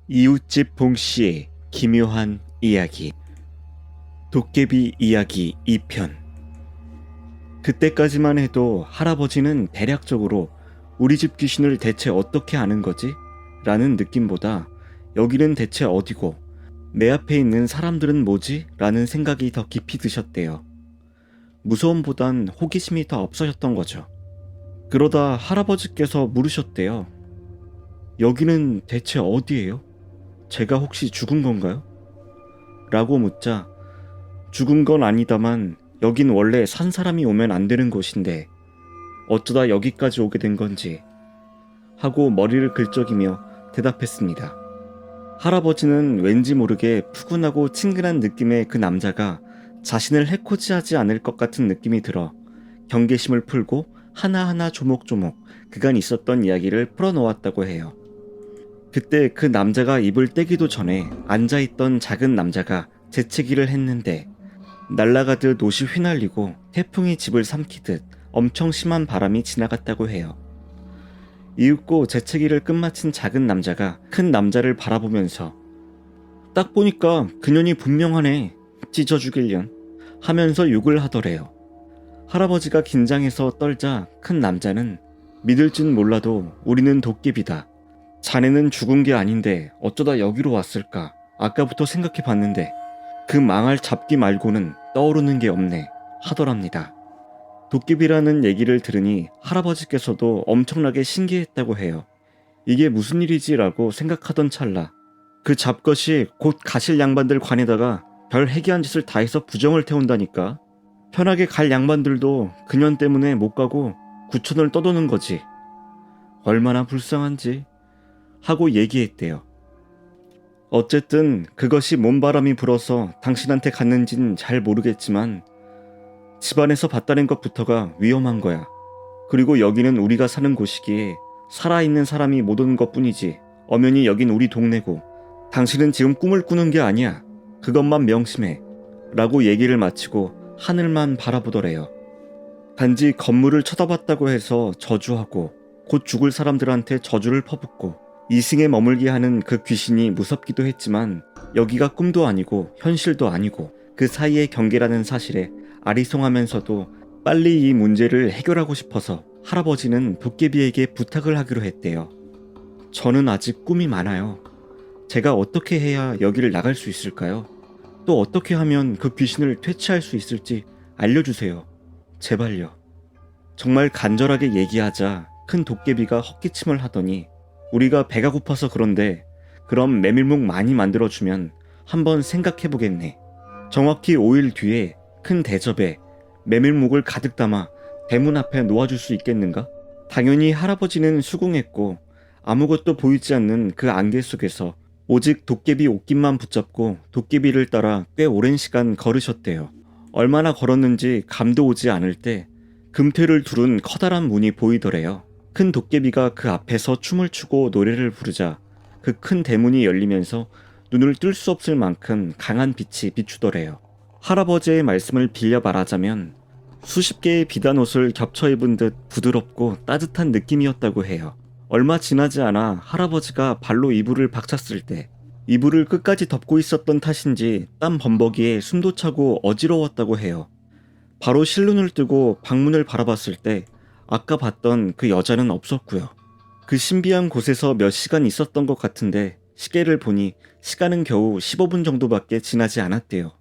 이웃집 봉씨의 기묘한 이야기. 도깨비 이야기 2편. 그때까지만 해도 할아버지는 대략적으로 우리 집 귀신을 대체 어떻게 아는 거지? 라는 느낌보다 여기는 대체 어디고 내 앞에 있는 사람들은 뭐지? 라는 생각이 더 깊이 드셨대요. 무서움보단 호기심이 더 앞서셨던 거죠. 그러다 할아버지께서 물으셨대요. 여기는 대체 어디예요? 제가 혹시 죽은 건가요? 라고 묻자 죽은 건 아니다만 여긴 원래 산 사람이 오면 안 되는 곳인데 어쩌다 여기까지 오게 된 건지 하고 머리를 긁적이며 대답했습니다. 할아버지는 왠지 모르게 푸근하고 친근한 느낌의 그 남자가 자신을 해코지하지 않을 것 같은 느낌이 들어 경계심을 풀고 하나하나 조목조목 그간 있었던 이야기를 풀어놓았다고 해요. 그때 그 남자가 입을 떼기도 전에 앉아있던 작은 남자가 재채기를 했는데 날아가듯 옷이 휘날리고 태풍이 집을 삼키듯 엄청 심한 바람이 지나갔다고 해요. 이윽고 재채기를 끝마친 작은 남자가 큰 남자를 바라보면서 딱 보니까 그년이 분명하네, 찢어 죽일년 하면서 욕을 하더래요. 할아버지가 긴장해서 떨자 큰 남자는 믿을 진 몰라도 우리는 도깨비다. 자네는 죽은 게 아닌데 어쩌다 여기로 왔을까? 아까부터 생각해 봤는데 그 망할 잡기 말고는 떠오르는 게 없네 하더랍니다. 도깨비라는 얘기를 들으니 할아버지께서도 엄청나게 신기했다고 해요. 이게 무슨 일이지라고 생각하던 찰나 그 잡것이 곧 가실 양반들 관에다가 별 해괴한 짓을 다 해서 부정을 태운다니까. 편하게 갈 양반들도 그년 때문에 못 가고 구천을 떠도는 거지. 얼마나 불쌍한지 하고 얘기했대요. 어쨌든 그것이 몸바람이 불어서 당신한테 갔는진 잘 모르겠지만 집안에서 봤다는 것부터가 위험한 거야. 그리고 여기는 우리가 사는 곳이기에 살아있는 사람이 못 오는 것뿐이지 엄연히 여긴 우리 동네고 당신은 지금 꿈을 꾸는 게 아니야. 그것만 명심해 라고 얘기를 마치고 하늘만 바라보더래요. 단지 건물을 쳐다봤다고 해서 저주하고 곧 죽을 사람들한테 저주를 퍼붓고 이승에 머물게 하는 그 귀신이 무섭기도 했지만 여기가 꿈도 아니고 현실도 아니고 그 사이의 경계라는 사실에 아리송하면서도 빨리 이 문제를 해결하고 싶어서 할아버지는 도깨비에게 부탁을 하기로 했대요. 저는 아직 꿈이 많아요. 제가 어떻게 해야 여기를 나갈 수 있을까요? 또 어떻게 하면 그 귀신을 퇴치할 수 있을지 알려주세요. 제발요. 정말 간절하게 얘기하자 큰 도깨비가 헛기침을 하더니 우리가 배가 고파서 그런데 그럼 메밀묵 많이 만들어주면 한번 생각해보겠네. 정확히 5일 뒤에 큰 대접에 메밀묵을 가득 담아 대문 앞에 놓아줄 수 있겠는가? 당연히 할아버지는 수긍했고 아무것도 보이지 않는 그 안개 속에서 오직 도깨비 옷깃만 붙잡고 도깨비를 따라 꽤 오랜 시간 걸으셨대요. 얼마나 걸었는지 감도 오지 않을 때 금태를 두른 커다란 문이 보이더래요. 큰 도깨비가 그 앞에서 춤을 추고 노래를 부르자 그 큰 대문이 열리면서 눈을 뜰 수 없을 만큼 강한 빛이 비추더래요. 할아버지의 말씀을 빌려 말하자면 수십 개의 비단 옷을 겹쳐 입은 듯 부드럽고 따뜻한 느낌이었다고 해요. 얼마 지나지 않아 할아버지가 발로 이불을 박찼을 때 이불을 끝까지 덮고 있었던 탓인지 땀 범벅이에 숨도 차고 어지러웠다고 해요. 바로 실눈을 뜨고 방문을 바라봤을 때 아까 봤던 그 여자는 없었고요. 그 신비한 곳에서 몇 시간 있었던 것 같은데 시계를 보니 시간은 겨우 15분 정도밖에 지나지 않았대요.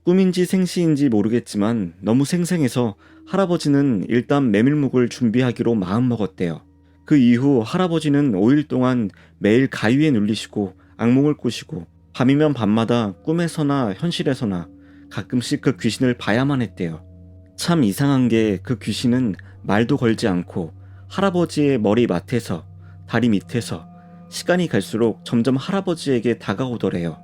꿈인지 생시인지 모르겠지만 너무 생생해서 할아버지는 일단 메밀묵을 준비하기로 마음먹었대요. 그 이후 할아버지는 5일 동안 매일 가위에 눌리시고 악몽을 꾸시고 밤이면 밤마다 꿈에서나 현실에서나 가끔씩 그 귀신을 봐야만 했대요. 참 이상한 게 그 귀신은 말도 걸지 않고 할아버지의 머리 맡에서 다리 밑에서 시간이 갈수록 점점 할아버지에게 다가오더래요.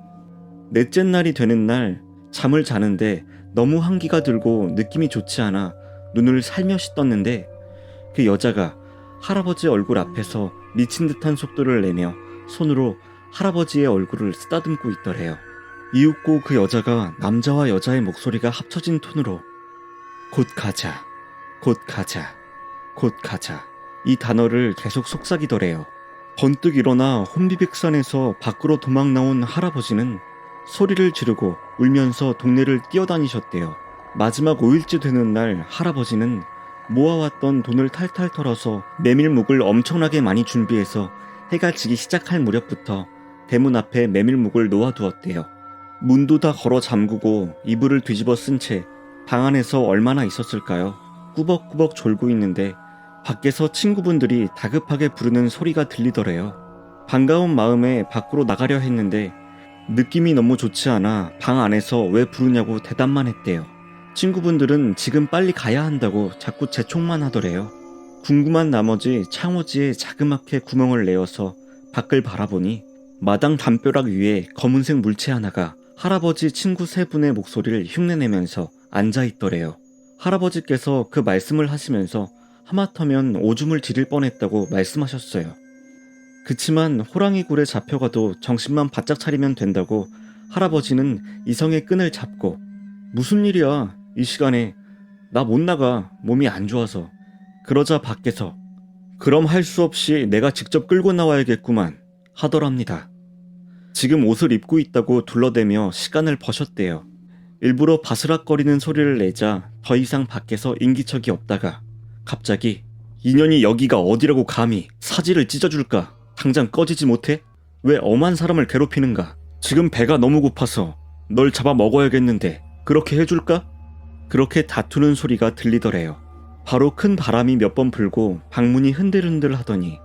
넷째 날이 되는 날 잠을 자는데 너무 한기가 들고 느낌이 좋지 않아 눈을 살며시 떴는데 그 여자가 할아버지 얼굴 앞에서 미친 듯한 속도를 내며 손으로 할아버지의 얼굴을 쓰다듬고 있더래요. 이윽고 그 여자가 남자와 여자의 목소리가 합쳐진 톤으로 곧 가자, 곧 가자, 곧 가자 이 단어를 계속 속삭이더래요. 번뜩 일어나 혼비백산에서 밖으로 도망 나온 할아버지는 소리를 지르고 울면서 동네를 뛰어다니셨대요. 마지막 5일째 되는 날 할아버지는 모아왔던 돈을 탈탈 털어서 메밀묵을 엄청나게 많이 준비해서 해가 지기 시작할 무렵부터 대문 앞에 메밀묵을 놓아두었대요. 문도 다 걸어 잠그고 이불을 뒤집어 쓴 채 방 안에서 얼마나 있었을까요? 꾸벅꾸벅 졸고 있는데 밖에서 친구분들이 다급하게 부르는 소리가 들리더래요. 반가운 마음에 밖으로 나가려 했는데 느낌이 너무 좋지 않아 방 안에서 왜 부르냐고 대답만 했대요. 친구분들은 지금 빨리 가야 한다고 자꾸 재촉만 하더래요. 궁금한 나머지 창호지에 자그맣게 구멍을 내어서 밖을 바라보니 마당 담벼락 위에 검은색 물체 하나가 할아버지 친구 세 분의 목소리를 흉내내면서 앉아있더래요. 할아버지께서 그 말씀을 하시면서 하마터면 오줌을 지릴 뻔했다고 말씀하셨어요. 그치만 호랑이 굴에 잡혀가도 정신만 바짝 차리면 된다고 할아버지는 이성의 끈을 잡고 무슨 일이야 이 시간에 나 못 나가 몸이 안 좋아서 그러자 밖에서 그럼 할 수 없이 내가 직접 끌고 나와야겠구만 하더랍니다. 지금 옷을 입고 있다고 둘러대며 시간을 버셨대요. 일부러 바스락거리는 소리를 내자 더 이상 밖에서 인기척이 없다가 갑자기 인연이 여기가 어디라고 감히 사지를 찢어줄까? 당장 꺼지지 못해? 왜 엄한 사람을 괴롭히는가? 지금 배가 너무 고파서 널 잡아 먹어야겠는데 그렇게 해줄까? 그렇게 다투는 소리가 들리더래요. 바로 큰 바람이 몇 번 불고 방문이 흔들흔들 하더니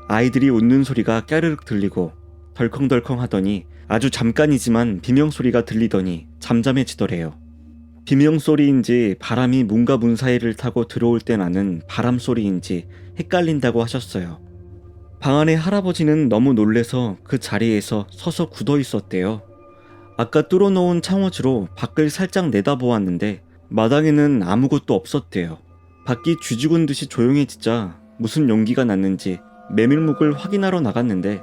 아이들이 웃는 소리가 까르륵 들리고 덜컹덜컹 하더니 아주 잠깐이지만 비명소리가 들리더니 잠잠해지더래요. 비명소리인지 바람이 문과 문 사이를 타고 들어올 때 나는 바람소리인지 헷갈린다고 하셨어요. 방 안에 할아버지는 너무 놀래서 그 자리에서 서서 굳어 있었대요. 아까 뚫어놓은 창호지로 밖을 살짝 내다보았는데 마당에는 아무것도 없었대요. 밖이 쥐죽은 듯이 조용해지자 무슨 용기가 났는지 메밀묵을 확인하러 나갔는데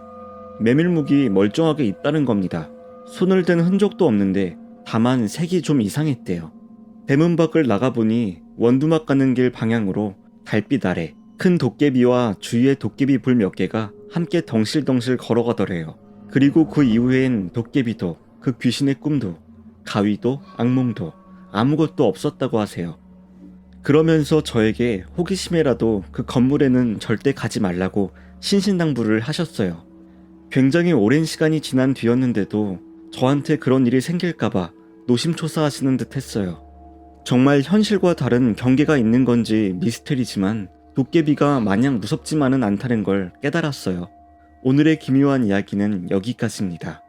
메밀묵이 멀쩡하게 있다는 겁니다. 손을 댄 흔적도 없는데 다만 색이 좀 이상했대요. 대문 밖을 나가보니 원두막 가는 길 방향으로 달빛 아래 큰 도깨비와 주위에 도깨비 불 몇 개가 함께 덩실덩실 걸어가더래요. 그리고 그 이후엔 도깨비도 그 귀신의 꿈도 가위도 악몽도 아무것도 없었다고 하세요. 그러면서 저에게 호기심에라도 그 건물에는 절대 가지 말라고 신신당부를 하셨어요. 굉장히 오랜 시간이 지난 뒤였는데도 저한테 그런 일이 생길까봐 노심초사하시는 듯 했어요. 정말 현실과 다른 경계가 있는 건지 미스테리지만 도깨비가 마냥 무섭지만은 않다는 걸 깨달았어요. 오늘의 기묘한 이야기는 여기까지입니다.